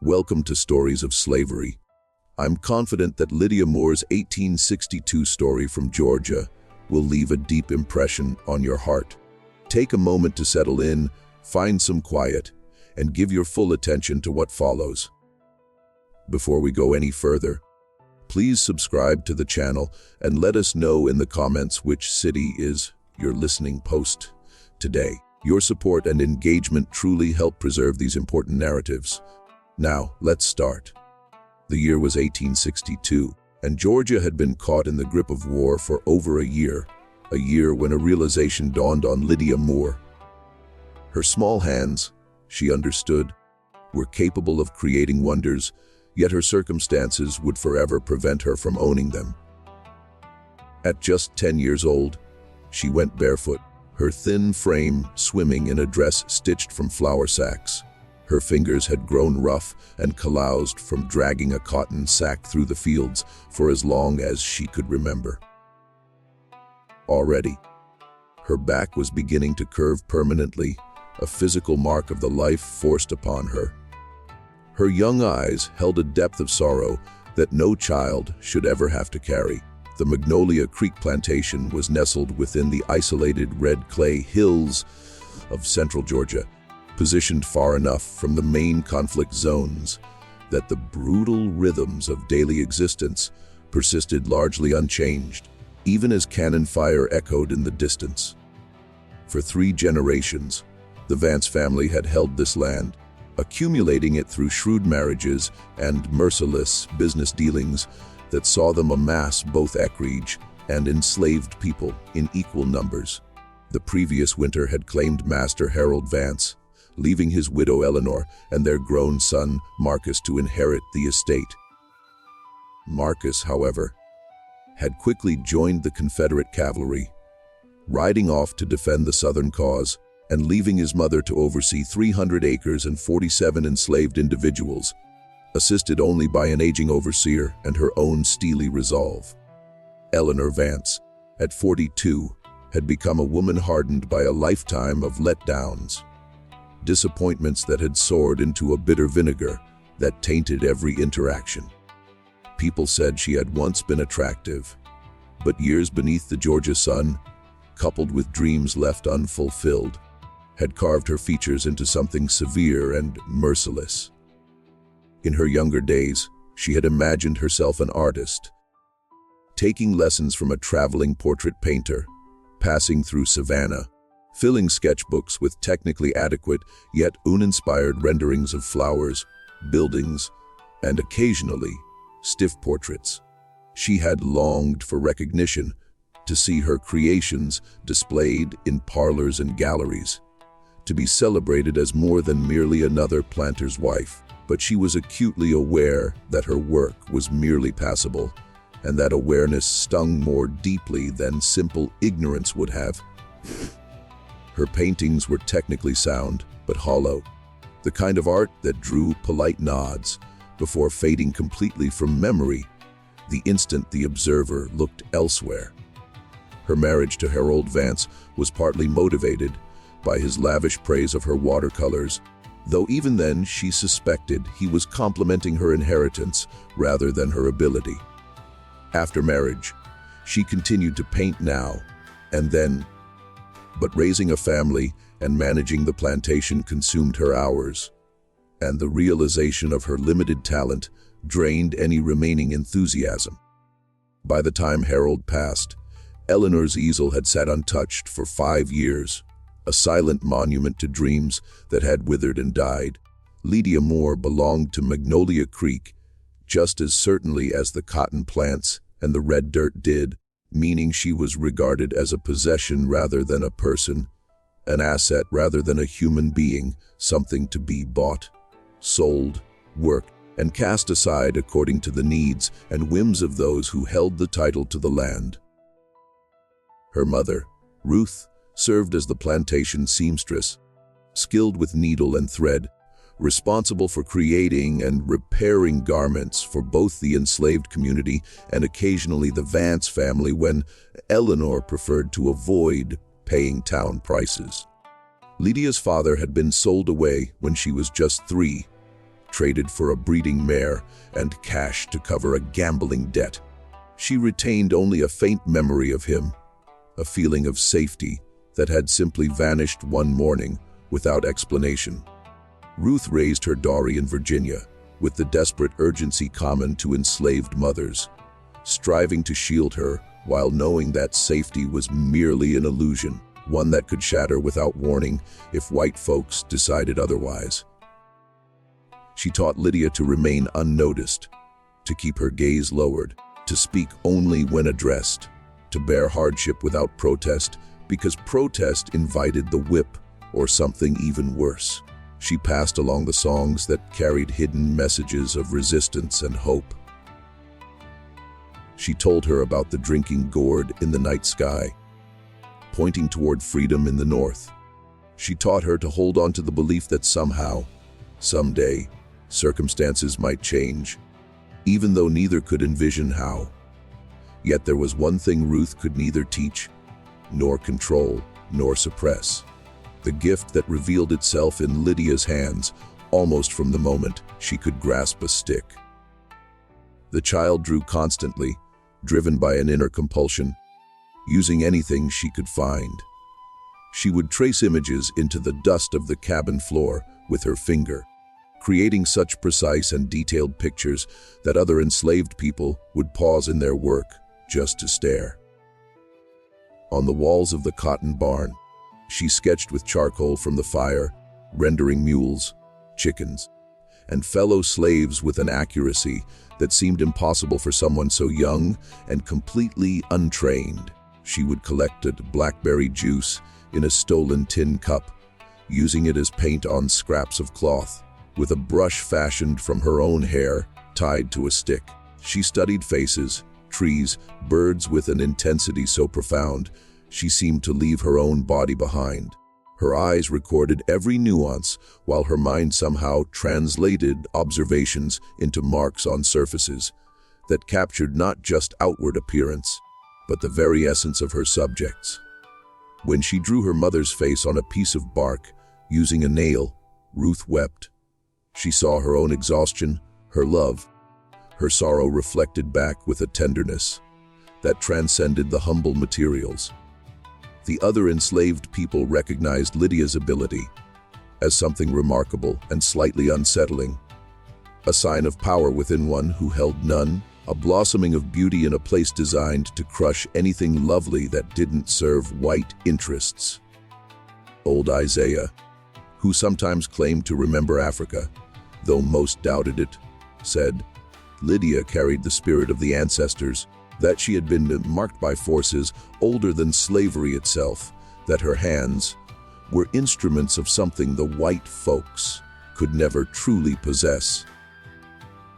Welcome to Stories of Slavery. I'm confident that Lydia Moore's 1862 story from Georgia will leave a deep impression on your heart. Take a moment to settle in, find some quiet, and give your full attention to what follows. Before we go any further, please subscribe to the channel and let us know in the comments which city is your listening post today. Your support and engagement truly help preserve these important narratives. Now, let's start. The year was 1862, and Georgia had been caught in the grip of war for over a year when a realization dawned on Lydia Moore. Her small hands, she understood, were capable of creating wonders, yet her circumstances would forever prevent her from owning them. At just 10 years old, she went barefoot, her thin frame swimming in a dress stitched from flour sacks. Her fingers had grown rough and calloused from dragging a cotton sack through the fields for as long as she could remember. Already, her back was beginning to curve permanently, a physical mark of the life forced upon her. Her young eyes held a depth of sorrow that no child should ever have to carry. The Magnolia Creek plantation was nestled within the isolated red clay hills of central Georgia, positioned far enough from the main conflict zones that the brutal rhythms of daily existence persisted largely unchanged, even as cannon fire echoed in the distance. For 3 generations, the Vance family had held this land, accumulating it through shrewd marriages and merciless business dealings that saw them amass both acreage and enslaved people in equal numbers. The previous winter had claimed Master Harold Vance, leaving his widow Eleanor and their grown son Marcus to inherit the estate. Marcus, however, had quickly joined the Confederate cavalry, riding off to defend the Southern cause and leaving his mother to oversee 300 acres and 47 enslaved individuals, assisted only by an aging overseer and her own steely resolve. Eleanor Vance, at 42, had become a woman hardened by a lifetime of letdowns, disappointments that had soared into a bitter vinegar that tainted every interaction. People said she had once been attractive, but years beneath the Georgia sun, coupled with dreams left unfulfilled, had carved her features into something severe and merciless. In her younger days, she had imagined herself an artist, taking lessons from a traveling portrait painter, passing through Savannah, filling sketchbooks with technically adequate yet uninspired renderings of flowers, buildings, and occasionally stiff portraits. She had longed for recognition, to see her creations displayed in parlors and galleries, to be celebrated as more than merely another planter's wife. But she was acutely aware that her work was merely passable, and that awareness stung more deeply than simple ignorance would have. Her paintings were technically sound, but hollow, the kind of art that drew polite nods before fading completely from memory the instant the observer looked elsewhere. Her marriage to Harold Vance was partly motivated by his lavish praise of her watercolors, though even then she suspected he was complimenting her inheritance rather than her ability. After marriage, she continued to paint now and then, but raising a family and managing the plantation consumed her hours, and the realization of her limited talent drained any remaining enthusiasm. By the time Harold passed, Eleanor's easel had sat untouched for 5 years, a silent monument to dreams that had withered and died. Lydia Moore belonged to Magnolia Creek just as certainly as the cotton plants and the red dirt did, meaning she was regarded as a possession rather than a person, an asset rather than a human being, something to be bought, sold, worked, and cast aside according to the needs and whims of those who held the title to the land. Her mother, Ruth, served as the plantation seamstress, skilled with needle and thread, responsible for creating and repairing garments for both the enslaved community and occasionally the Vance family when Eleanor preferred to avoid paying town prices. Lydia's father had been sold away when she was just 3, traded for a breeding mare and cash to cover a gambling debt. She retained only a faint memory of him, a feeling of safety that had simply vanished one morning without explanation. Ruth raised her dowry in Virginia with the desperate urgency common to enslaved mothers, striving to shield her while knowing that safety was merely an illusion, one that could shatter without warning if white folks decided otherwise. She taught Lydia to remain unnoticed, to keep her gaze lowered, to speak only when addressed, to bear hardship without protest, because protest invited the whip or something even worse. She passed along the songs that carried hidden messages of resistance and hope. She told her about the drinking gourd in the night sky, pointing toward freedom in the north. She taught her to hold on to the belief that somehow, someday, circumstances might change, even though neither could envision how. Yet there was one thing Ruth could neither teach, nor control, nor suppress: the gift that revealed itself in Lydia's hands almost from the moment she could grasp a stick. The child drew constantly, driven by an inner compulsion, using anything she could find. She would trace images into the dust of the cabin floor with her finger, creating such precise and detailed pictures that other enslaved people would pause in their work just to stare. On the walls of the cotton barn, she sketched with charcoal from the fire, rendering mules, chickens, and fellow slaves with an accuracy that seemed impossible for someone so young and completely untrained. She would collect blackberry juice in a stolen tin cup, using it as paint on scraps of cloth, with a brush fashioned from her own hair tied to a stick. She studied faces, trees, birds with an intensity so profound she seemed to leave her own body behind. Her eyes recorded every nuance, while her mind somehow translated observations into marks on surfaces that captured not just outward appearance, but the very essence of her subjects. When she drew her mother's face on a piece of bark, using a nail, Ruth wept. She saw her own exhaustion, her love, her sorrow reflected back with a tenderness that transcended the humble materials. The other enslaved people recognized Lydia's ability as something remarkable and slightly unsettling, a sign of power within one who held none, a blossoming of beauty in a place designed to crush anything lovely that didn't serve white interests. Old Isaiah, who sometimes claimed to remember Africa, though most doubted it, said, Lydia carried the spirit of the ancestors, that she had been marked by forces older than slavery itself, that her hands were instruments of something the white folks could never truly possess.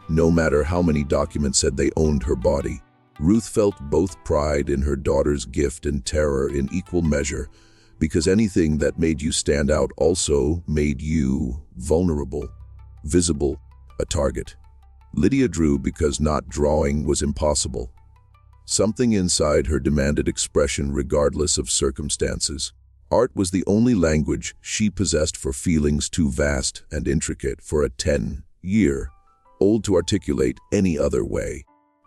No matter how many documents said they owned her body, Ruth felt both pride in her daughter's gift and terror in equal measure, because anything that made you stand out also made you vulnerable, visible, a target. Lydia drew because not drawing was impossible. Something inside her demanded expression regardless of circumstances. Art was the only language she possessed for feelings too vast and intricate for a 10-year-old to articulate any other way.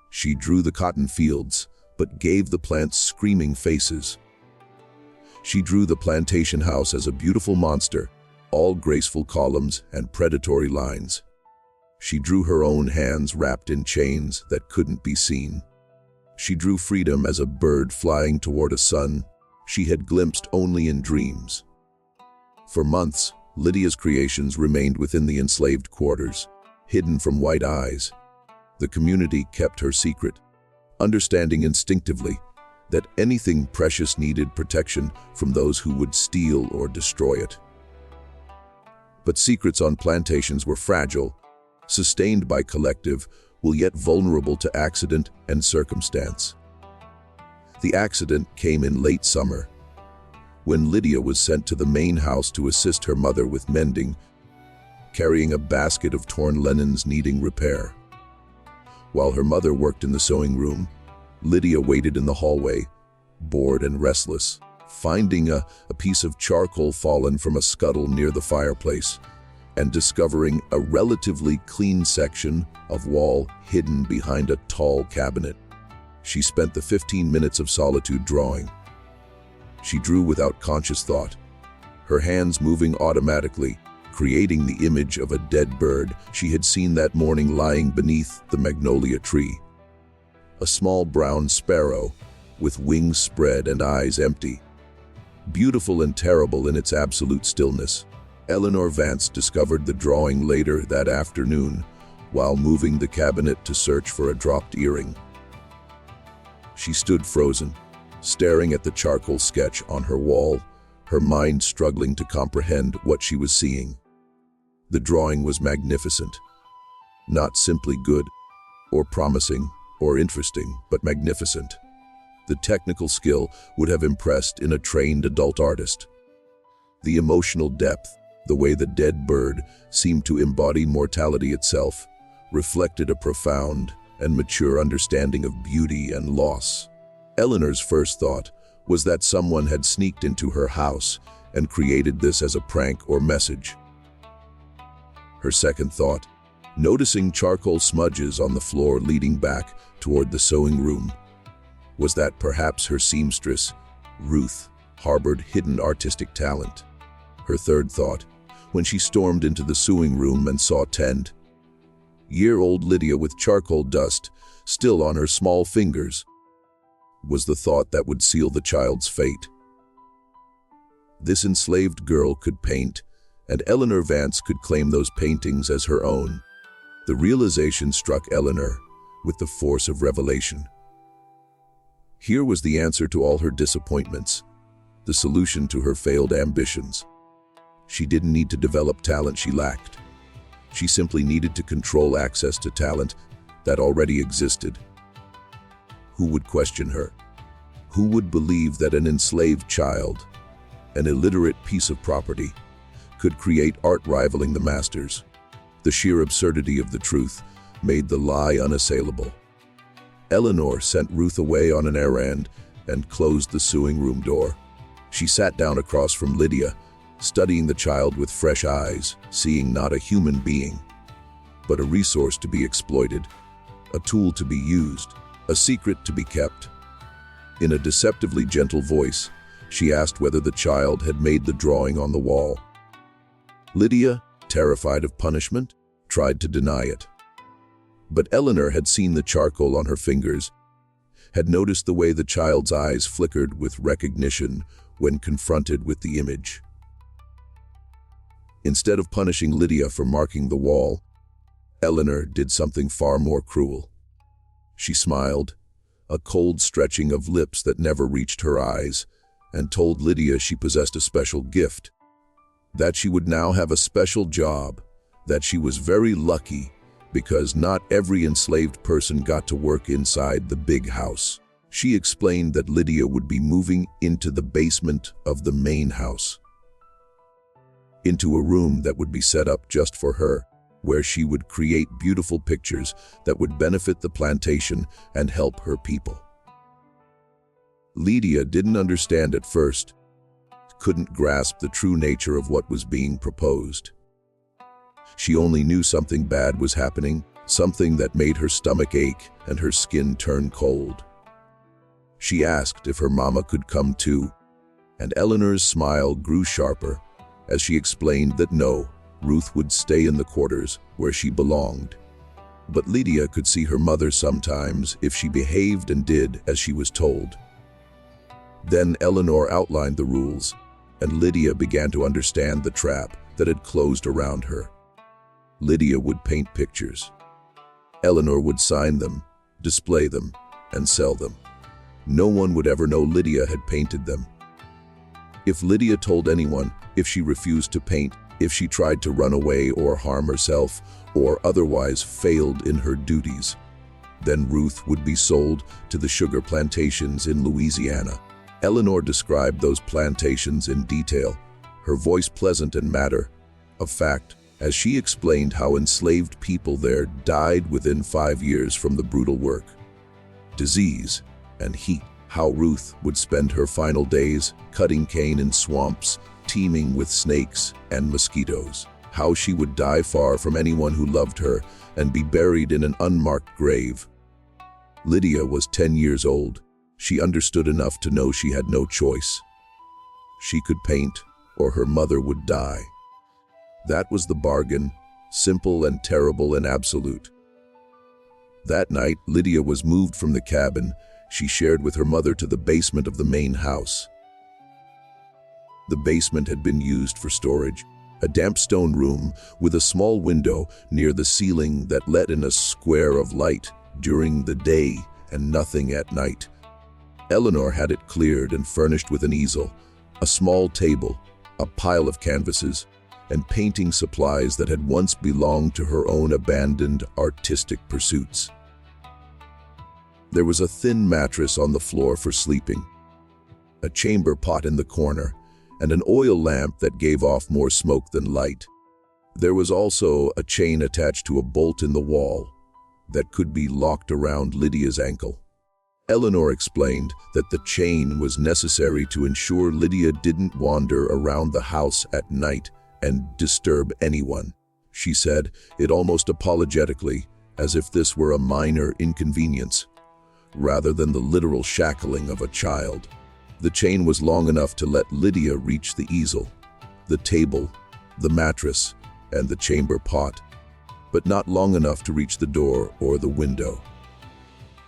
She drew the cotton fields, but gave the plants screaming faces. She drew the plantation house as a beautiful monster, all graceful columns and predatory lines. She drew her own hands wrapped in chains that couldn't be seen. She drew freedom as a bird flying toward a sun she had glimpsed only in dreams. For months, Lydia's creations remained within the enslaved quarters, hidden from white eyes. The community kept her secret, understanding instinctively that anything precious needed protection from those who would steal or destroy it. But secrets on plantations were fragile, sustained by collective, will yet vulnerable to accident and circumstance. The accident came in late summer, when Lydia was sent to the main house to assist her mother with mending, carrying a basket of torn linens needing repair. While her mother worked in the sewing room, Lydia waited in the hallway, bored and restless, finding a piece of charcoal fallen from a scuttle near the fireplace, and discovering a relatively clean section of wall hidden behind a tall cabinet. She spent the 15 minutes of solitude drawing. She drew without conscious thought, her hands moving automatically, creating the image of a dead bird she had seen that morning lying beneath the magnolia tree. A small brown sparrow, with wings spread and eyes empty. Beautiful and terrible in its absolute stillness. Eleanor Vance discovered the drawing later that afternoon while moving the cabinet to search for a dropped earring. She stood frozen, staring at the charcoal sketch on her wall, her mind struggling to comprehend what she was seeing. The drawing was magnificent. Not simply good, or promising, or interesting, but magnificent. The technical skill would have impressed in a trained adult artist. The emotional depth, the way the dead bird seemed to embody mortality itself, reflected a profound and mature understanding of beauty and loss. Eleanor's first thought was that someone had sneaked into her house and created this as a prank or message. Her second thought, noticing charcoal smudges on the floor leading back toward the sewing room, was that perhaps her seamstress, Ruth, harbored hidden artistic talent. Her third thought, when she stormed into the sewing room and saw 10-year-old Lydia with charcoal dust still on her small fingers, was the thought that would seal the child's fate. This enslaved girl could paint, and Eleanor Vance could claim those paintings as her own. The realization struck Eleanor with the force of revelation. Here was the answer to all her disappointments, the solution to her failed ambitions. She didn't need to develop talent she lacked. She simply needed to control access to talent that already existed. Who would question her? Who would believe that an enslaved child, an illiterate piece of property, could create art rivaling the master's? The sheer absurdity of the truth made the lie unassailable. Eleanor sent Ruth away on an errand and closed the sewing room door. She sat down across from Lydia, studying the child with fresh eyes, seeing not a human being, but a resource to be exploited, a tool to be used, a secret to be kept. In a deceptively gentle voice, she asked whether the child had made the drawing on the wall. Lydia, terrified of punishment, tried to deny it. But Eleanor had seen the charcoal on her fingers, had noticed the way the child's eyes flickered with recognition when confronted with the image. Instead of punishing Lydia for marking the wall, Eleanor did something far more cruel. She smiled, a cold stretching of lips that never reached her eyes, and told Lydia she possessed a special gift, that she would now have a special job, that she was very lucky because not every enslaved person got to work inside the big house. She explained that Lydia would be moving into the basement of the main house, into a room that would be set up just for her, where she would create beautiful pictures that would benefit the plantation and help her people. Lydia didn't understand at first, couldn't grasp the true nature of what was being proposed. She only knew something bad was happening, something that made her stomach ache and her skin turn cold. She asked if her mama could come too, and Eleanor's smile grew sharper as she explained that no, Ruth would stay in the quarters where she belonged. But Lydia could see her mother sometimes if she behaved and did as she was told. Then Eleanor outlined the rules, and Lydia began to understand the trap that had closed around her. Lydia would paint pictures. Eleanor would sign them, display them, and sell them. No one would ever know Lydia had painted them. If Lydia told anyone, if she refused to paint, if she tried to run away or harm herself, or otherwise failed in her duties, then Ruth would be sold to the sugar plantations in Louisiana. Eleanor described those plantations in detail, her voice pleasant and matter of fact, as she explained how enslaved people there died within 5 years from the brutal work, disease, and heat. How Ruth would spend her final days cutting cane in swamps teeming with snakes and mosquitoes. how she would die far from anyone who loved her and be buried in an unmarked grave. Lydia was 10 years old. She understood enough to know she had no choice. She could paint, or her mother would die. That was the bargain, simple and terrible and absolute. That night, Lydia was moved from the cabin she shared with her mother to the basement of the main house. The basement had been used for storage, a damp stone room with a small window near the ceiling that let in a square of light during the day and nothing at night. Eleanor had it cleared and furnished with an easel, a small table, a pile of canvases, and painting supplies that had once belonged to her own abandoned artistic pursuits. There was a thin mattress on the floor for sleeping, a chamber pot in the corner, and an oil lamp that gave off more smoke than light. There was also a chain attached to a bolt in the wall that could be locked around Lydia's ankle. Eleanor explained that the chain was necessary to ensure Lydia didn't wander around the house at night and disturb anyone. She said it almost apologetically, as if this were a minor inconvenience, rather than the literal shackling of a child. The chain was long enough to let Lydia reach the easel, the table, the mattress, and the chamber pot, but not long enough to reach the door or the window.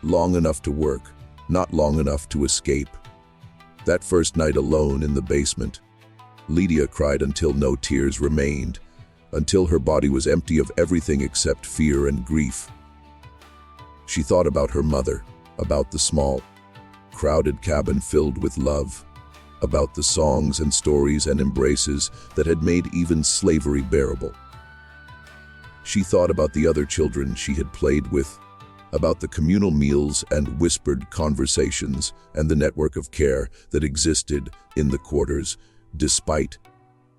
Long enough to work, not long enough to escape. That first night alone in the basement, Lydia cried until no tears remained, until her body was empty of everything except fear and grief. She thought about her mother, about the small, crowded cabin filled with love, about the songs and stories and embraces that had made even slavery bearable. She thought about the other children she had played with, about the communal meals and whispered conversations and the network of care that existed in the quarters, despite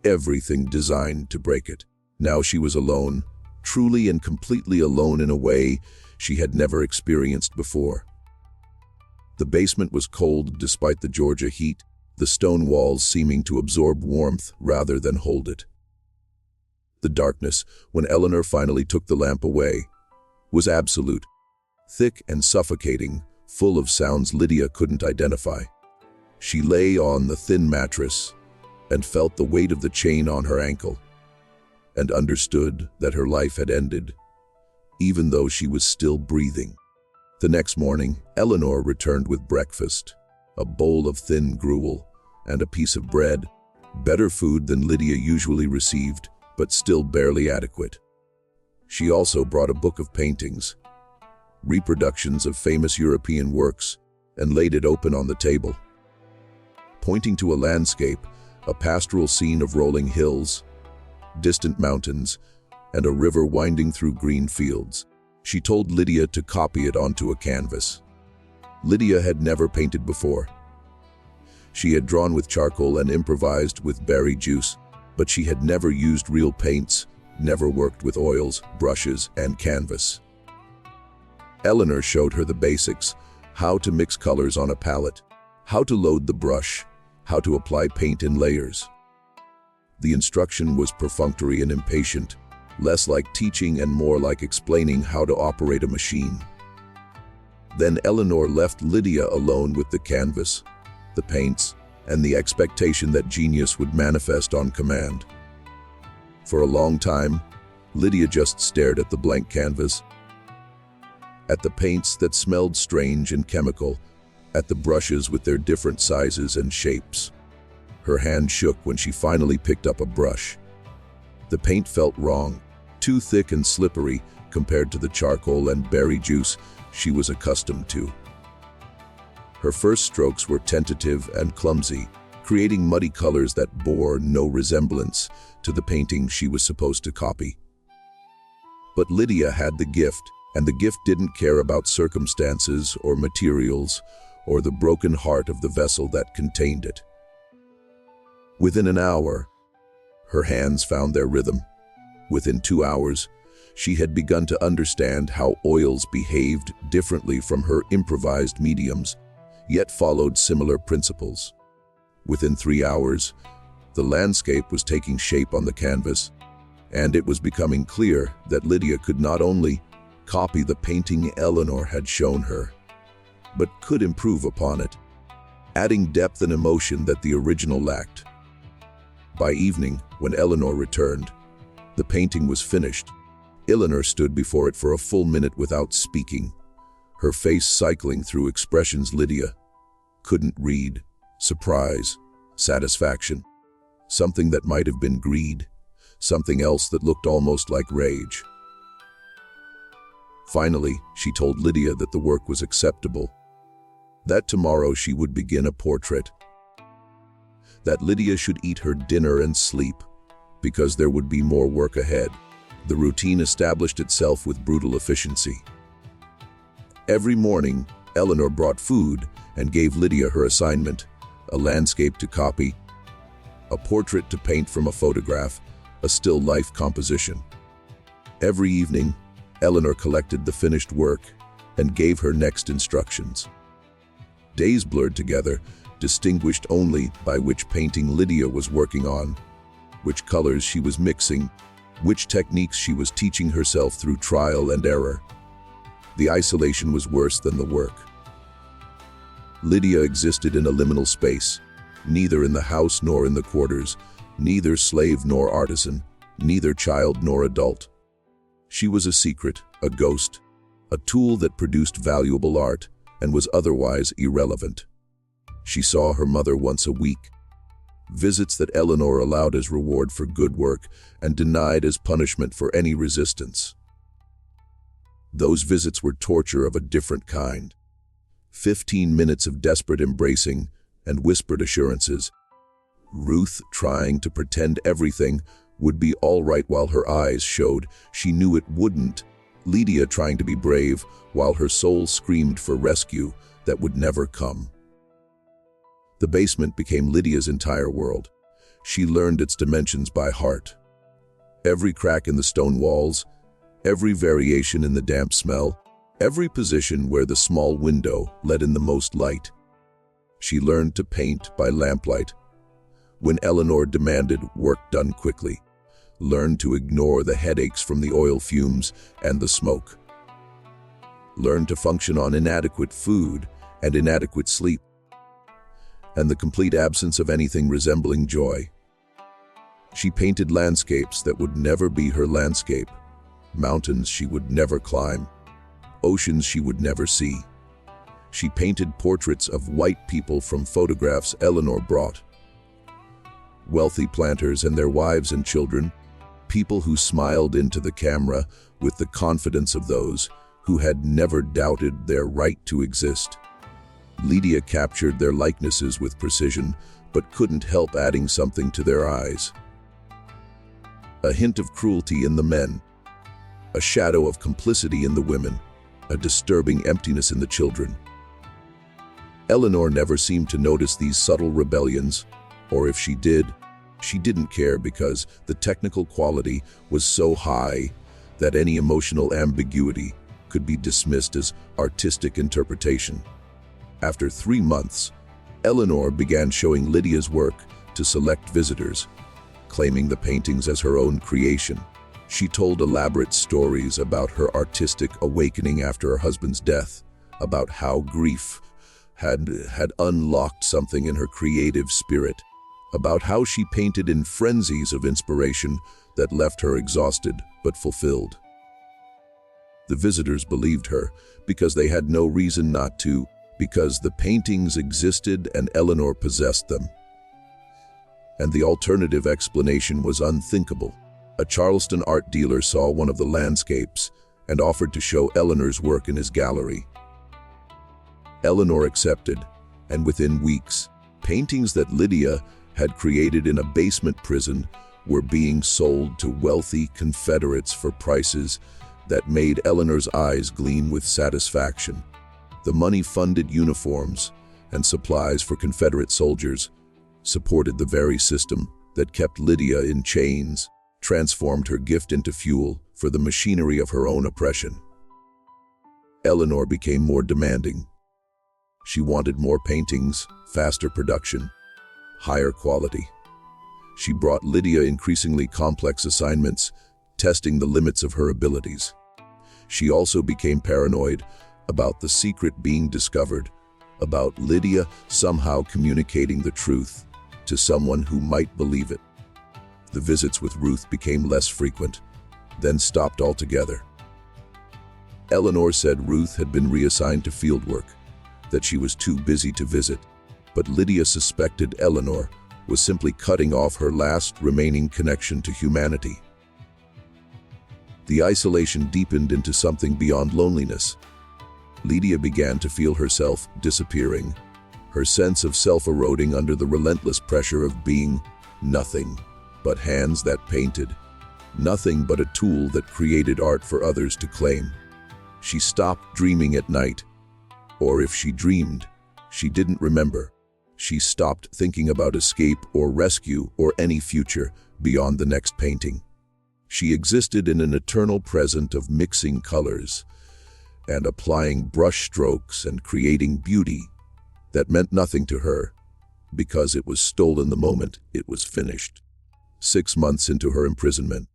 everything designed to break it. Now she was alone, truly and completely alone in a way she had never experienced before. The basement was cold despite the Georgia heat, the stone walls seeming to absorb warmth rather than hold it. The darkness, when Eleanor finally took the lamp away, was absolute, thick and suffocating, full of sounds Lydia couldn't identify. She lay on the thin mattress and felt the weight of the chain on her ankle, and understood that her life had ended, even though she was still breathing. The next morning, Eleanor returned with breakfast, a bowl of thin gruel and a piece of bread, better food than Lydia usually received, but still barely adequate. She also brought a book of paintings, reproductions of famous European works, and laid it open on the table. Pointing to a landscape, a pastoral scene of rolling hills, distant mountains, and a river winding through green fields, she told Lydia to copy it onto a canvas. Lydia had never painted before. She had drawn with charcoal and improvised with berry juice, but she had never used real paints, never worked with oils, brushes, and canvas. Eleanor showed her the basics, how to mix colors on a palette, how to load the brush, how to apply paint in layers. The instruction was perfunctory and impatient, less like teaching and more like explaining how to operate a machine. Then Eleanor left Lydia alone with the canvas, the paints, and the expectation that genius would manifest on command. For a long time, Lydia just stared at the blank canvas, at the paints that smelled strange and chemical, at the brushes with their different sizes and shapes. Her hand shook when she finally picked up a brush. The paint felt wrong, too thick and slippery compared to the charcoal and berry juice she was accustomed to. Her first strokes were tentative and clumsy, creating muddy colors that bore no resemblance to the painting she was supposed to copy. But Lydia had the gift, and the gift didn't care about circumstances or materials or the broken heart of the vessel that contained it. Within an hour, her hands found their rhythm. Within 2 hours, she had begun to understand how oils behaved differently from her improvised mediums, yet followed similar principles. Within 3 hours, the landscape was taking shape on the canvas, And it was becoming clear that Lydia could not only copy the painting Eleanor had shown her, but could improve upon it, adding depth and emotion that the original lacked. By evening, when Eleanor returned, the painting was finished. Eleanor stood before it for a full minute without speaking, her face cycling through expressions Lydia couldn't read: surprise, satisfaction, something that might have been greed, something else that looked almost like rage. Finally, she told Lydia that the work was acceptable, that tomorrow she would begin a portrait, that Lydia should eat her dinner and sleep, because there would be more work ahead. The routine established itself with brutal efficiency. Every morning, Eleanor brought food and gave Lydia her assignment: a landscape to copy, a portrait to paint from a photograph, a still life composition. Every evening, Eleanor collected the finished work and gave her next instructions. Days blurred together, distinguished only by which painting Lydia was working on, which colors she was mixing, which techniques she was teaching herself through trial and error. The isolation was worse than the work. Lydia existed in a liminal space, neither in the house nor in the quarters, neither slave nor artisan, neither child nor adult. She was a secret, a ghost, a tool that produced valuable art and was otherwise irrelevant. She saw her mother once a week, visits that Eleanor allowed as reward for good work and denied as punishment for any resistance. Those visits were torture of a different kind. 15 minutes of desperate embracing and whispered assurances. Ruth trying to pretend everything would be all right while her eyes showed she knew it wouldn't. Lydia trying to be brave while her soul screamed for rescue that would never come. The basement became Lydia's entire world. She learned its dimensions by heart. Every crack in the stone walls, every variation in the damp smell, every position where the small window let in the most light. She learned to paint by lamplight. When Eleanor demanded work done quickly, learned to ignore the headaches from the oil fumes and the smoke. Learned to function on inadequate food and inadequate sleep, and the complete absence of anything resembling joy. She painted landscapes that would never be her landscape, mountains she would never climb, oceans she would never see. She painted portraits of white people from photographs Eleanor brought. Wealthy planters and their wives and children, people who smiled into the camera with the confidence of those who had never doubted their right to exist. Lydia captured their likenesses with precision, but couldn't help adding something to their eyes. A hint of cruelty in the men, a shadow of complicity in the women, a disturbing emptiness in the children. Eleanor never seemed to notice these subtle rebellions, or if she did, she didn't care because the technical quality was so high that any emotional ambiguity could be dismissed as artistic interpretation. After 3 months, Eleanor began showing Lydia's work to select visitors, claiming the paintings as her own creation. She told elaborate stories about her artistic awakening after her husband's death, about how grief had unlocked something in her creative spirit, about how she painted in frenzies of inspiration that left her exhausted but fulfilled. The visitors believed her because they had no reason not to, because the paintings existed and Eleanor possessed them. And the alternative explanation was unthinkable. A Charleston art dealer saw one of the landscapes and offered to show Eleanor's work in his gallery. Eleanor accepted, and within weeks, paintings that Lydia had created in a basement prison were being sold to wealthy Confederates for prices that made Eleanor's eyes gleam with satisfaction. The money-funded uniforms and supplies for Confederate soldiers supported the very system that kept Lydia in chains, transformed her gift into fuel for the machinery of her own oppression. Eleanor became more demanding. She wanted more paintings, faster production, higher quality. She brought Lydia increasingly complex assignments, testing the limits of her abilities. She also became paranoid about the secret being discovered, about Lydia somehow communicating the truth to someone who might believe it. The visits with Ruth became less frequent, then stopped altogether. Eleanor said Ruth had been reassigned to fieldwork, that she was too busy to visit, but Lydia suspected Eleanor was simply cutting off her last remaining connection to humanity. The isolation deepened into something beyond loneliness. Lydia began to feel herself disappearing, her sense of self eroding under the relentless pressure of being nothing but hands that painted, nothing but a tool that created art for others to claim. She stopped dreaming at night, or if she dreamed, she didn't remember. She stopped thinking about escape or rescue or any future beyond the next painting. She existed in an eternal present of mixing colors and applying brush strokes and creating beauty that meant nothing to her because it was stolen the moment it was finished. 6 months into her imprisonment,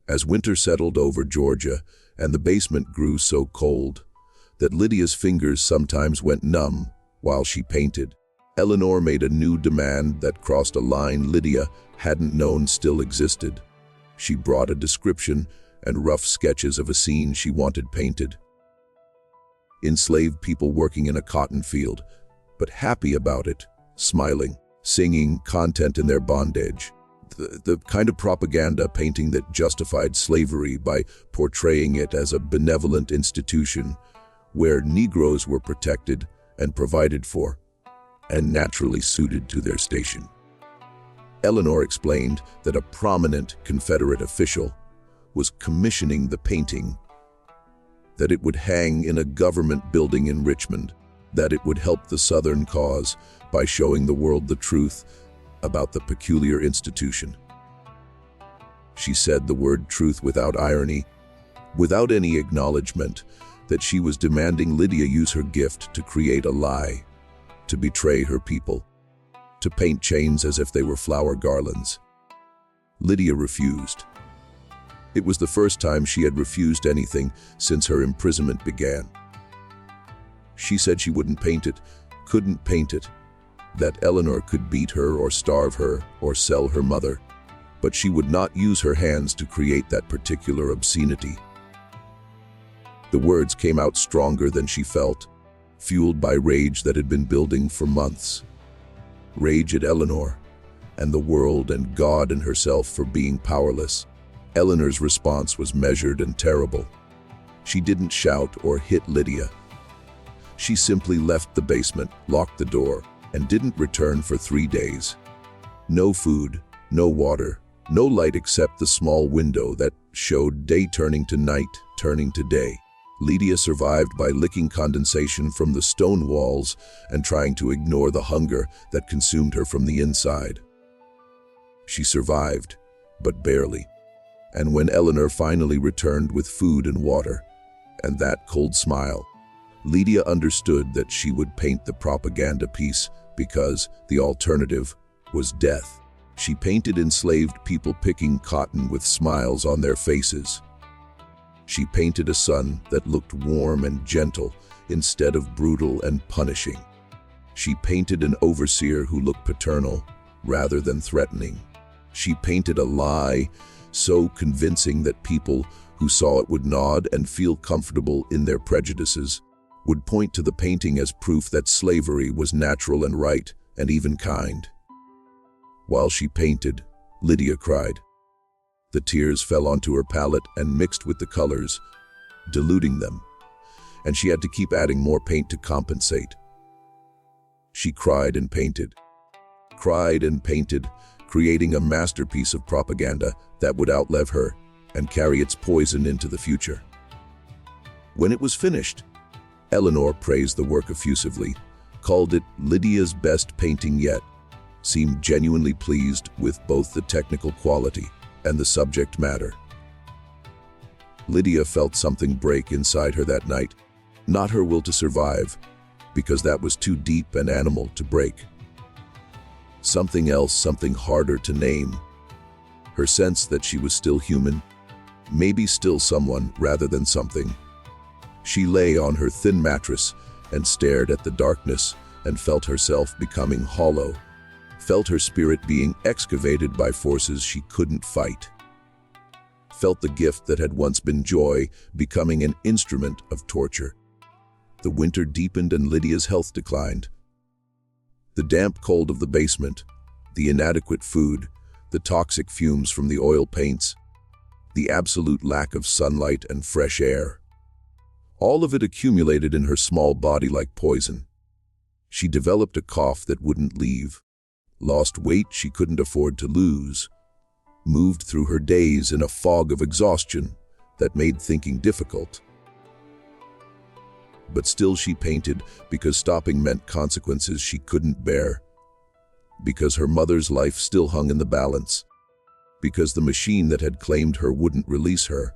as winter settled over Georgia and the basement grew so cold that Lydia's fingers sometimes went numb while she painted, Eleanor made a new demand that crossed a line Lydia hadn't known still existed. She brought a description and rough sketches of a scene she wanted painted. Enslaved people working in a cotton field, but happy about it, smiling, singing content in their bondage. The kind of propaganda painting that justified slavery by portraying it as a benevolent institution where Negroes were protected and provided for, and naturally suited to their station. Eleanor explained that a prominent Confederate official was commissioning the painting, that it would hang in a government building in Richmond, that it would help the Southern cause by showing the world the truth about the peculiar institution. She said the word truth without irony, without any acknowledgement that she was demanding Lydia use her gift to create a lie, to betray her people, to paint chains as if they were flower garlands. Lydia refused. It was the first time she had refused anything since her imprisonment began. She said she wouldn't paint it, couldn't paint it, that Eleanor could beat her or starve her or sell her mother, but she would not use her hands to create that particular obscenity. The words came out stronger than she felt, fueled by rage that had been building for months. Rage at Eleanor, and the world and God and herself for being powerless. Eleanor's response was measured and terrible. She didn't shout or hit Lydia. She simply left the basement, locked the door, and didn't return for 3 days. No food, no water, no light except the small window that showed day turning to night, turning to day. Lydia survived by licking condensation from the stone walls and trying to ignore the hunger that consumed her from the inside. She survived, but barely. And when Eleanor finally returned with food and water, and that cold smile, Lydia understood that she would paint the propaganda piece because the alternative was death. She painted enslaved people picking cotton with smiles on their faces. She painted a sun that looked warm and gentle instead of brutal and punishing. She painted an overseer who looked paternal rather than threatening. She painted a lie so convincing that people who saw it would nod and feel comfortable in their prejudices, would point to the painting as proof that slavery was natural and right and even kind. While she painted, Lydia cried. The tears fell onto her palette and mixed with the colors, diluting them, and she had to keep adding more paint to compensate. She cried and painted, creating a masterpiece of propaganda that would outlive her and carry its poison into the future. When it was finished, Eleanor praised the work effusively, called it Lydia's best painting yet, seemed genuinely pleased with both the technical quality and the subject matter. Lydia felt something break inside her that night, not her will to survive, because that was too deep and animal to break. Something else, something harder to name. Her sense that she was still human, maybe still someone rather than something. She lay on her thin mattress and stared at the darkness and felt herself becoming hollow, felt her spirit being excavated by forces she couldn't fight, felt the gift that had once been joy becoming an instrument of torture. The winter deepened and Lydia's health declined. The damp cold of the basement, the inadequate food, the toxic fumes from the oil paints, the absolute lack of sunlight and fresh air. All of it accumulated in her small body like poison. She developed a cough that wouldn't leave, lost weight she couldn't afford to lose, moved through her days in a fog of exhaustion that made thinking difficult. But still she painted because stopping meant consequences she couldn't bear, because her mother's life still hung in the balance, because the machine that had claimed her wouldn't release her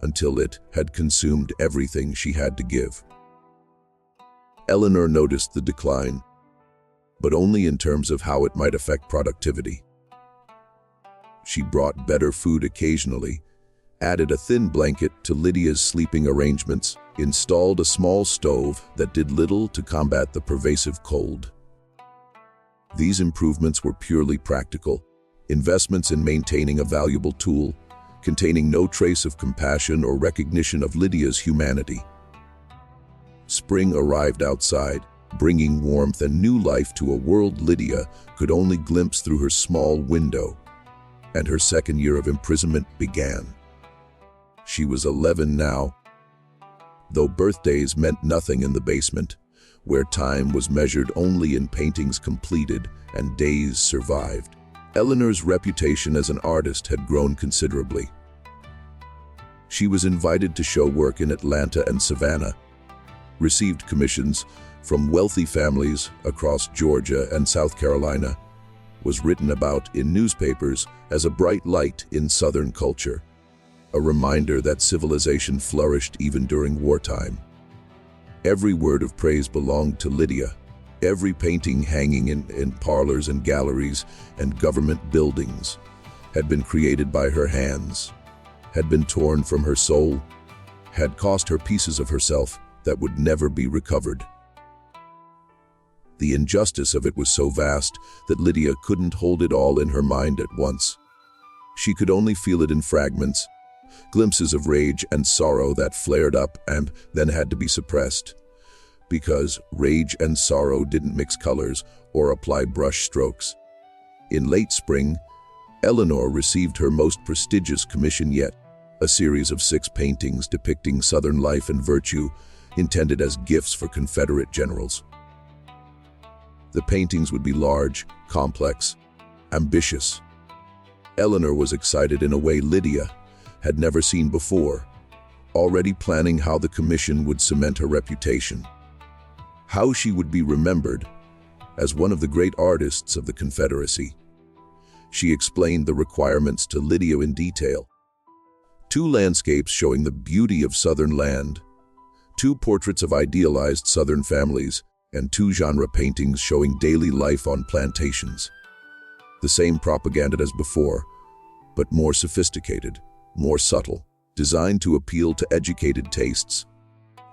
until it had consumed everything she had to give. Eleanor noticed the decline, but only in terms of how it might affect productivity. She brought better food occasionally, added a thin blanket to Lydia's sleeping arrangements, installed a small stove that did little to combat the pervasive cold. These improvements were purely practical, investments in maintaining a valuable tool, containing no trace of compassion or recognition of Lydia's humanity. Spring arrived outside, bringing warmth and new life to a world Lydia could only glimpse through her small window, and her second year of imprisonment began. She was 11 now, though birthdays meant nothing in the basement, where time was measured only in paintings completed and days survived. Eleanor's reputation as an artist had grown considerably. She was invited to show work in Atlanta and Savannah, received commissions from wealthy families across Georgia and South Carolina, was written about in newspapers as a bright light in Southern culture, a reminder that civilization flourished even during wartime. Every word of praise belonged to Lydia. Every painting hanging in parlors and galleries and government buildings had been created by her hands, had been torn from her soul, had cost her pieces of herself that would never be recovered. The injustice of it was so vast that Lydia couldn't hold it all in her mind at once. She could only feel it in fragments, glimpses of rage and sorrow that flared up and then had to be suppressed, because rage and sorrow didn't mix colors or apply brush strokes. In late spring, Eleanor received her most prestigious commission yet, a series of 6 paintings depicting Southern life and virtue, intended as gifts for Confederate generals. The paintings would be large, complex, ambitious. Eleanor was excited in a way Lydia had never seen before, already planning how the commission would cement her reputation, how she would be remembered as one of the great artists of the Confederacy. She explained the requirements to Lydia in detail. 2 landscapes showing the beauty of Southern land, 2 portraits of idealized Southern families, and 2 genre paintings showing daily life on plantations. The same propaganda as before, but more sophisticated, more subtle, designed to appeal to educated tastes.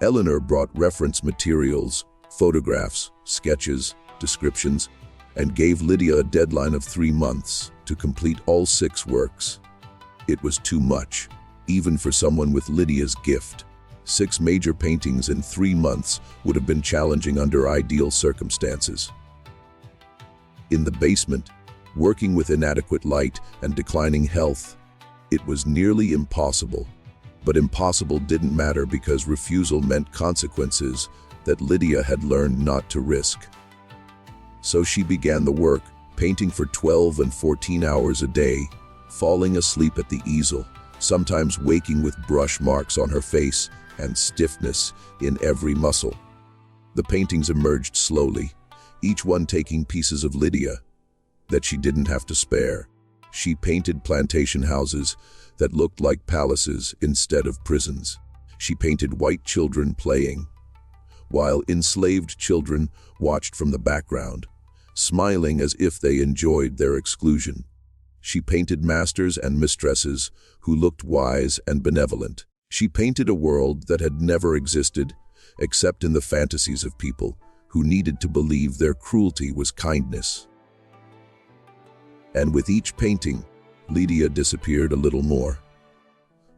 Eleanor brought reference materials, photographs, sketches, descriptions, and gave Lydia a deadline of 3 months to complete all 6 works. It was too much, even for someone with Lydia's gift. 6 major paintings in 3 months would have been challenging under ideal circumstances. In the basement, working with inadequate light and declining health, it was nearly impossible. But impossible didn't matter because refusal meant consequences that Lydia had learned not to risk. So she began the work, painting for 12 and 14 hours a day, falling asleep at the easel, sometimes waking with brush marks on her face and stiffness in every muscle. The paintings emerged slowly, each one taking pieces of Lydia that she didn't have to spare. She painted plantation houses that looked like palaces instead of prisons. She painted white children playing, while enslaved children watched from the background, smiling as if they enjoyed their exclusion. She painted masters and mistresses who looked wise and benevolent. She painted a world that had never existed, except in the fantasies of people who needed to believe their cruelty was kindness. And with each painting, Lydia disappeared a little more.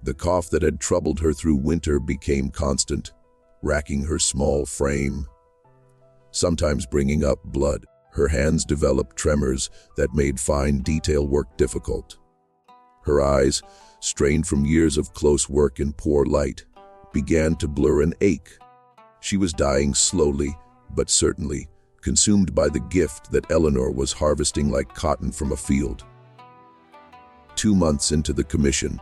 The cough that had troubled her through winter became constant, racking her small frame, sometimes bringing up blood. Her hands developed tremors that made fine detail work difficult. Her eyes, strained from years of close work in poor light, began to blur and ache. She was dying slowly, but certainly, consumed by the gift that Eleanor was harvesting like cotton from a field. 2 months into the commission,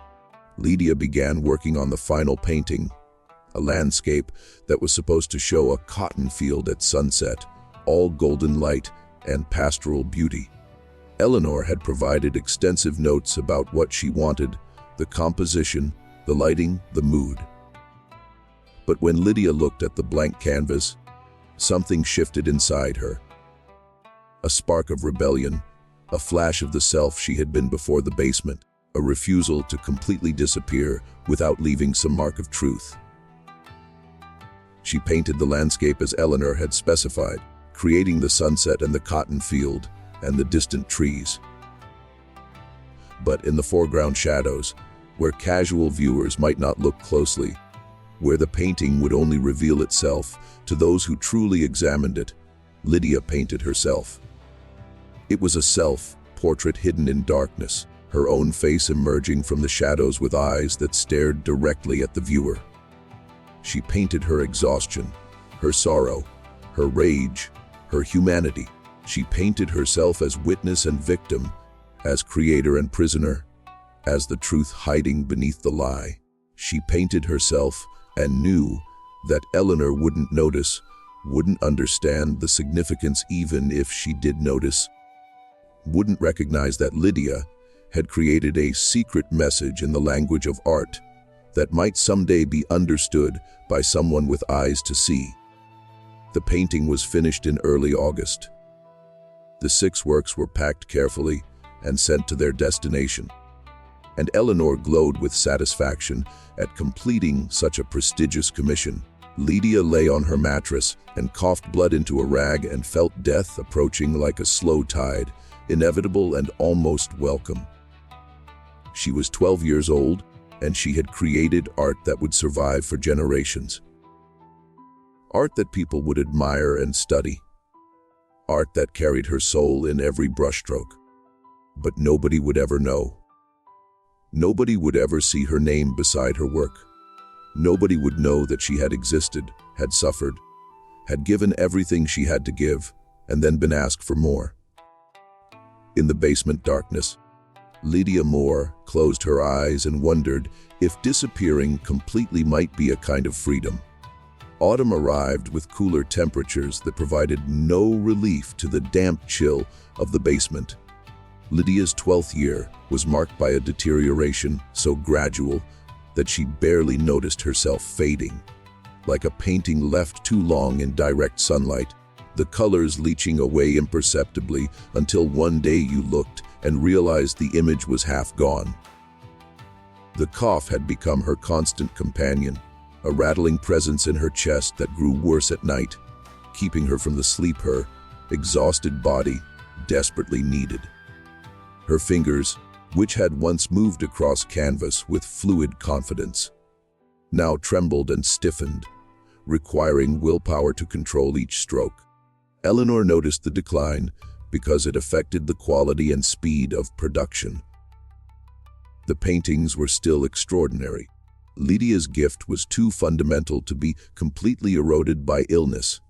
Lydia began working on the final painting, a landscape that was supposed to show a cotton field at sunset, all golden light and pastoral beauty. Eleanor had provided extensive notes about what she wanted, the composition, the lighting, the mood. But when Lydia looked at the blank canvas, something shifted inside her. A spark of rebellion, a flash of the self she had been before the basement, a refusal to completely disappear without leaving some mark of truth. She painted the landscape as Eleanor had specified, creating the sunset and the cotton field and the distant trees. But in the foreground shadows, where casual viewers might not look closely, where the painting would only reveal itself to those who truly examined it, Lydia painted herself. It was a self-portrait hidden in darkness, her own face emerging from the shadows with eyes that stared directly at the viewer. She painted her exhaustion, her sorrow, her rage, her humanity. She painted herself as witness and victim, as creator and prisoner, as the truth hiding beneath the lie. She painted herself and knew that Eleanor wouldn't notice, wouldn't understand the significance even if she did notice, wouldn't recognize that Lydia had created a secret message in the language of art that might someday be understood by someone with eyes to see. The painting was finished in early August. The 6 works were packed carefully and sent to their destination, and Eleanor glowed with satisfaction at completing such a prestigious commission. Lydia lay on her mattress and coughed blood into a rag and felt death approaching like a slow tide, inevitable and almost welcome. She was 12 years old, and she had created art that would survive for generations. Art that people would admire and study. Art that carried her soul in every brushstroke. But nobody would ever know. Nobody would ever see her name beside her work. Nobody would know that she had existed, had suffered, had given everything she had to give, and then been asked for more. In the basement darkness, Lydia Moore closed her eyes and wondered if disappearing completely might be a kind of freedom. Autumn arrived with cooler temperatures that provided no relief to the damp chill of the basement. Lydia's 12th year was marked by a deterioration so gradual that she barely noticed herself fading. Like a painting left too long in direct sunlight, the colors leaching away imperceptibly until one day you looked and realized the image was half gone. The cough had become her constant companion, a rattling presence in her chest that grew worse at night, keeping her from the sleep her exhausted body desperately needed. Her fingers, which had once moved across canvas with fluid confidence, now trembled and stiffened, requiring willpower to control each stroke. Eleanor noticed the decline because it affected the quality and speed of production. The paintings were still extraordinary. Lydia's gift was too fundamental to be completely eroded by illness.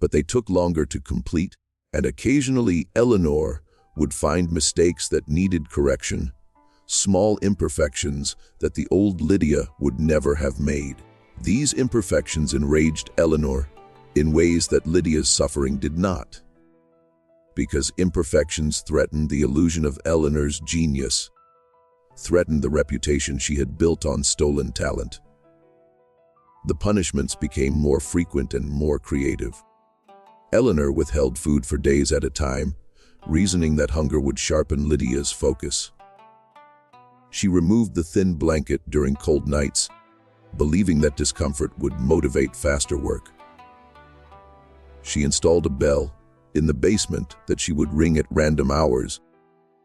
But they took longer to complete, and occasionally Eleanor would find mistakes that needed correction, small imperfections that the old Lydia would never have made. These imperfections enraged Eleanor in ways that Lydia's suffering did not, because imperfections threatened the illusion of Eleanor's genius, threatened the reputation she had built on stolen talent. The punishments became more frequent and more creative. Eleanor withheld food for days at a time, reasoning that hunger would sharpen Lydia's focus. She removed the thin blanket during cold nights, believing that discomfort would motivate faster work. She installed a bell in the basement that she would ring at random hours,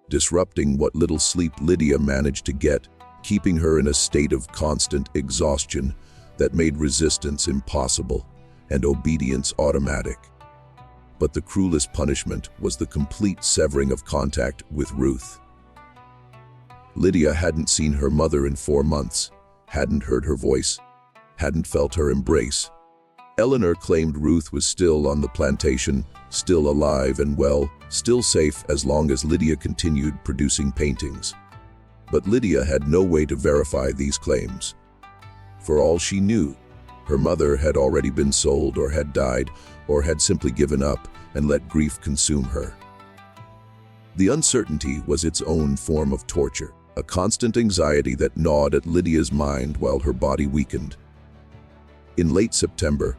disrupting what little sleep Lydia managed to get, keeping her in a state of constant exhaustion that made resistance impossible and obedience automatic. But the cruelest punishment was the complete severing of contact with Ruth. Lydia hadn't seen her mother in 4 months, hadn't heard her voice, hadn't felt her embrace. Eleanor claimed Ruth was still on the plantation, still alive and well, still safe as long as Lydia continued producing paintings. But Lydia had no way to verify these claims. For all she knew, her mother had already been sold or had died or had simply given up and let grief consume her. The uncertainty was its own form of torture, a constant anxiety that gnawed at Lydia's mind while her body weakened. In late September,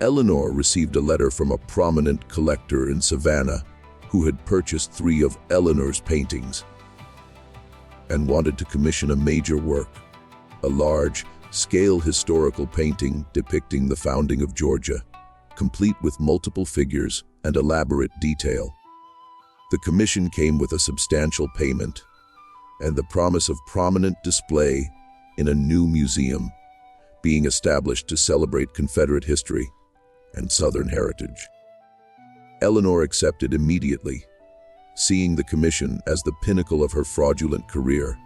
Eleanor received a letter from a prominent collector in Savannah who had purchased 3 of Eleanor's paintings and wanted to commission a major work, a large-scale historical painting depicting the founding of Georgia, complete with multiple figures and elaborate detail. The commission came with a substantial payment and the promise of prominent display in a new museum being established to celebrate Confederate history and Southern heritage. Eleanor accepted immediately, seeing the commission as the pinnacle of her fraudulent career,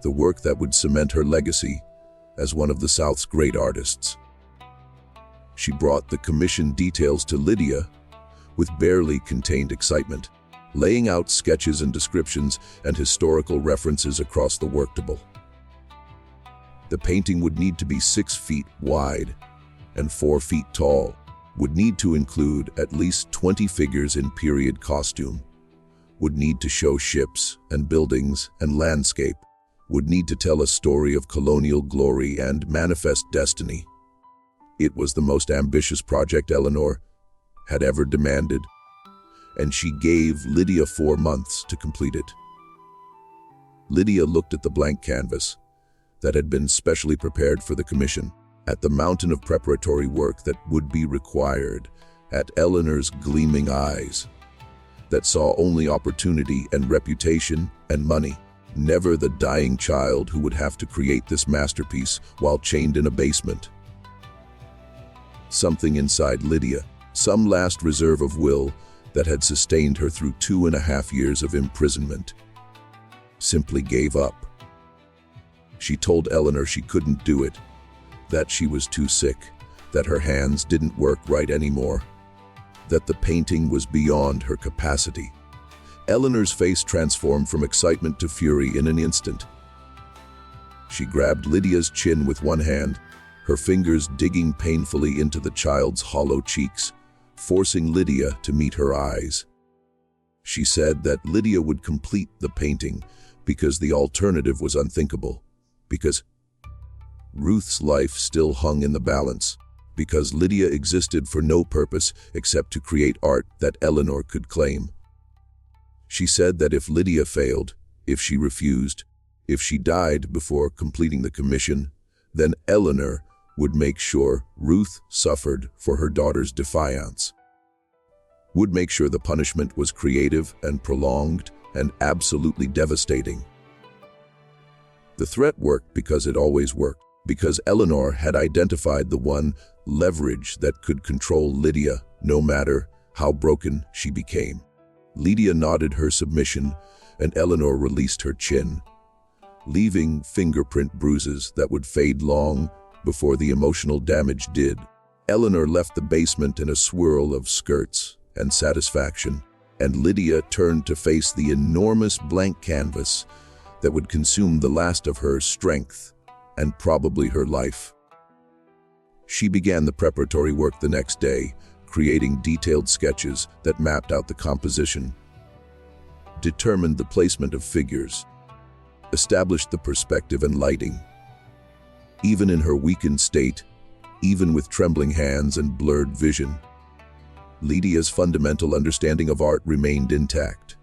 the work that would cement her legacy as one of the South's great artists. She brought the commission details to Lydia with barely contained excitement, laying out sketches and descriptions and historical references across the worktable. The painting would need to be 6 feet wide and 4 feet tall, would need to include at least 20 figures in period costume, would need to show ships and buildings and landscape, would need to tell a story of colonial glory and manifest destiny. It was the most ambitious project Eleanor had ever demanded, and she gave Lydia 4 months to complete it. Lydia looked at the blank canvas that had been specially prepared for the commission, at the mountain of preparatory work that would be required, at Eleanor's gleaming eyes that saw only opportunity and reputation and money, never the dying child who would have to create this masterpiece while chained in a basement. Something inside Lydia, some last reserve of will that had sustained her through 2.5 years of imprisonment, simply gave up. She told Eleanor she couldn't do it, that she was too sick, that her hands didn't work right anymore, that the painting was beyond her capacity. Eleanor's face transformed from excitement to fury in an instant. She grabbed Lydia's chin with one hand, her fingers digging painfully into the child's hollow cheeks, forcing Lydia to meet her eyes. She said that Lydia would complete the painting because the alternative was unthinkable, because Ruth's life still hung in the balance, because Lydia existed for no purpose except to create art that Eleanor could claim. She said that if Lydia failed, if she refused, if she died before completing the commission, then Eleanor would make sure Ruth suffered for her daughter's defiance, would make sure the punishment was creative and prolonged and absolutely devastating. The threat worked because it always worked, because Eleanor had identified the one leverage that could control Lydia, no matter how broken she became. Lydia nodded her submission, and Eleanor released her chin, leaving fingerprint bruises that would fade long before the emotional damage did. Eleanor left the basement in a swirl of skirts and satisfaction, and Lydia turned to face the enormous blank canvas that would consume the last of her strength and probably her life. She began the preparatory work the next day, creating detailed sketches that mapped out the composition, determined the placement of figures, established the perspective and lighting. Even in her weakened state, even with trembling hands and blurred vision, Lydia's fundamental understanding of art remained intact.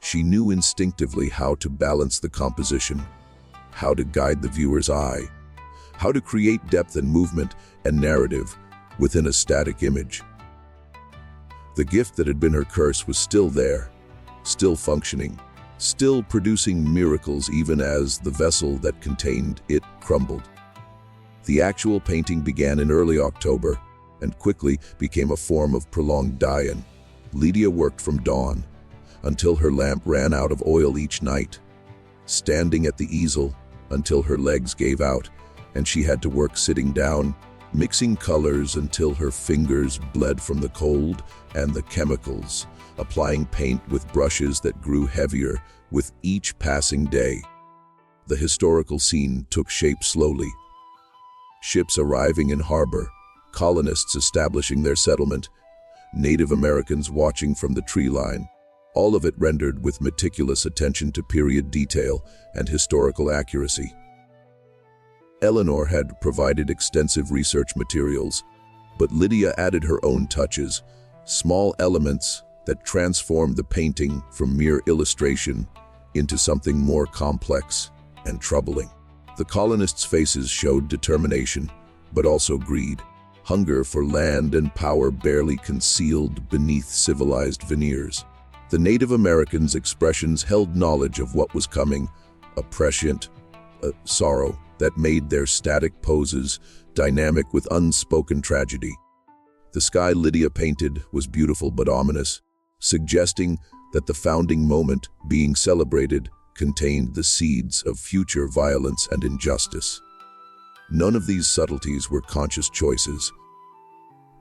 She knew instinctively how to balance the composition, how to guide the viewer's eye, how to create depth and movement and narrative within a static image. The gift that had been her curse was still there, still functioning, still producing miracles even as the vessel that contained it crumbled. The actual painting began in early October and quickly became a form of prolonged die-in. Lydia worked from dawn until her lamp ran out of oil each night, standing at the easel until her legs gave out and she had to work sitting down, mixing colors until her fingers bled from the cold and the chemicals, applying paint with brushes that grew heavier with each passing day. The historical scene took shape slowly. Ships arriving in harbor, colonists establishing their settlement, Native Americans watching from the tree line, all of it rendered with meticulous attention to period detail and historical accuracy. Eleanor had provided extensive research materials, but Lydia added her own touches, small elements that transformed the painting from mere illustration into something more complex and troubling. The colonists' faces showed determination, but also greed. Hunger for land and power barely concealed beneath civilized veneers. The Native Americans' expressions held knowledge of what was coming, a prescient sorrow that made their static poses dynamic with unspoken tragedy. The sky Lydia painted was beautiful but ominous, suggesting that the founding moment being celebrated contained the seeds of future violence and injustice. None of these subtleties were conscious choices.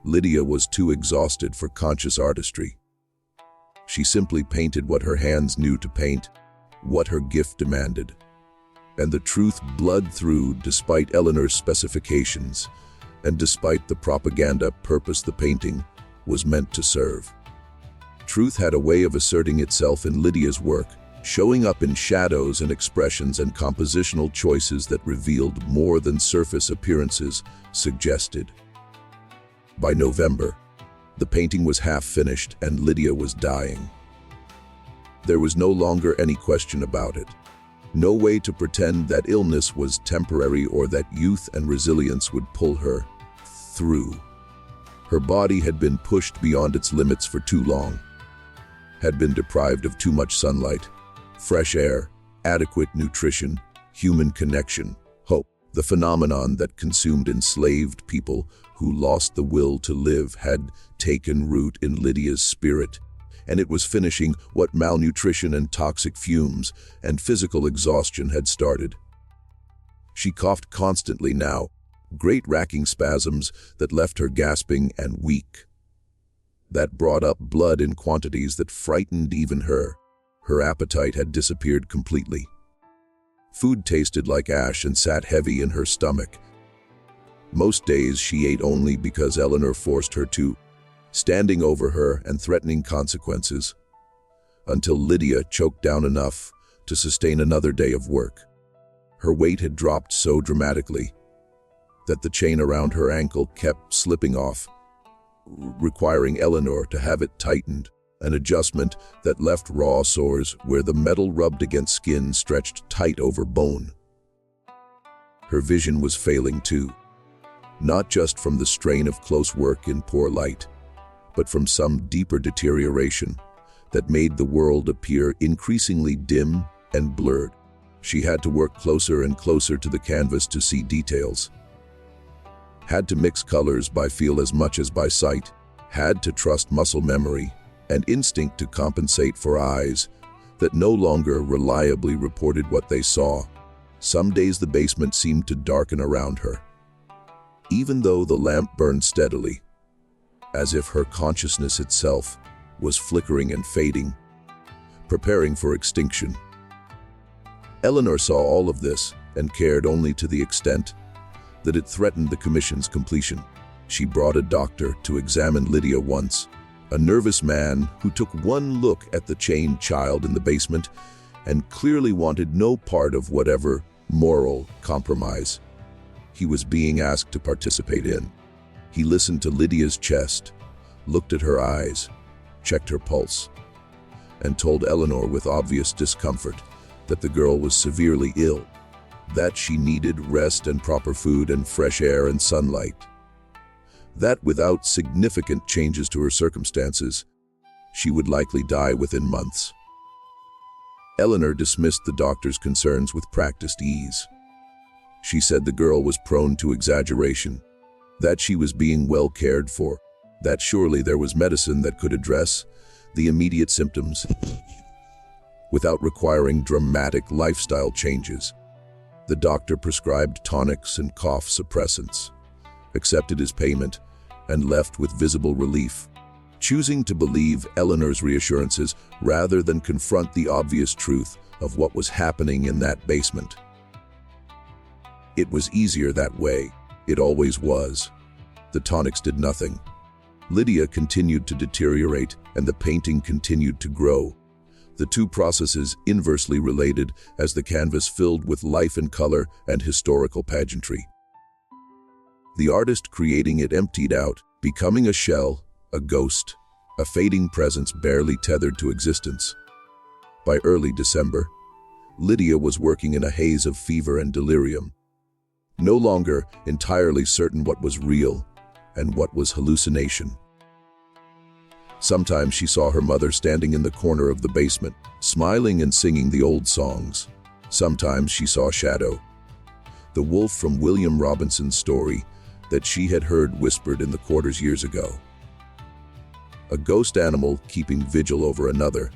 Lydia was too exhausted for conscious artistry. She simply painted what her hands knew to paint, what her gift demanded. And the truth bled through despite Eleanor's specifications, and despite the propaganda purpose the painting was meant to serve. Truth had a way of asserting itself in Lydia's work, showing up in shadows and expressions and compositional choices that revealed more than surface appearances suggested. By November, the painting was half finished and Lydia was dying. There was no longer any question about it. No way to pretend that illness was temporary or that youth and resilience would pull her through. Her body had been pushed beyond its limits for too long, had been deprived of too much sunlight, fresh air, adequate nutrition, human connection, hope. The phenomenon that consumed enslaved people who lost the will to live had taken root in Lydia's spirit, and it was finishing what malnutrition and toxic fumes and physical exhaustion had started. She coughed constantly now, great racking spasms that left her gasping and weak. That brought up blood in quantities that frightened even her. Her appetite had disappeared completely. Food tasted like ash and sat heavy in her stomach. Most days she ate only because Eleanor forced her to, standing over her and threatening consequences, until Lydia choked down enough to sustain another day of work. Her weight had dropped so dramatically that the chain around her ankle kept slipping off, requiring Eleanor to have it tightened, an adjustment that left raw sores where the metal rubbed against skin stretched tight over bone. Her vision was failing too, not just from the strain of close work in poor light, but from some deeper deterioration that made the world appear increasingly dim and blurred. She had to work closer and closer to the canvas to see details, had to mix colors by feel as much as by sight, had to trust muscle memory and instinct to compensate for eyes that no longer reliably reported what they saw. Some days the basement seemed to darken around her, even though the lamp burned steadily, as if her consciousness itself was flickering and fading, preparing for extinction. Eleanor saw all of this and cared only to the extent that it threatened the commission's completion. She brought a doctor to examine Lydia once, a nervous man who took one look at the chained child in the basement and clearly wanted no part of whatever moral compromise he was being asked to participate in. He listened to Lydia's chest, looked at her eyes, checked her pulse, and told Eleanor with obvious discomfort that the girl was severely ill, that she needed rest and proper food and fresh air and sunlight. That without significant changes to her circumstances, she would likely die within months. Eleanor dismissed the doctor's concerns with practiced ease. She said the girl was prone to exaggeration, that she was being well cared for, that surely there was medicine that could address the immediate symptoms without requiring dramatic lifestyle changes. The doctor prescribed tonics and cough suppressants, accepted his payment, and left with visible relief, choosing to believe Eleanor's reassurances rather than confront the obvious truth of what was happening in that basement. It was easier that way. It always was. The tonics did nothing. Lydia continued to deteriorate, and the painting continued to grow. The two processes inversely related as the canvas filled with life and color and historical pageantry. The artist creating it emptied out, becoming a shell, a ghost, a fading presence barely tethered to existence. By early December, Lydia was working in a haze of fever and delirium, no longer entirely certain what was real and what was hallucination. Sometimes she saw her mother standing in the corner of the basement, smiling and singing the old songs. Sometimes she saw Shadow, the wolf from William Robinson's story that she had heard whispered in the quarters years ago. A ghost animal keeping vigil over another,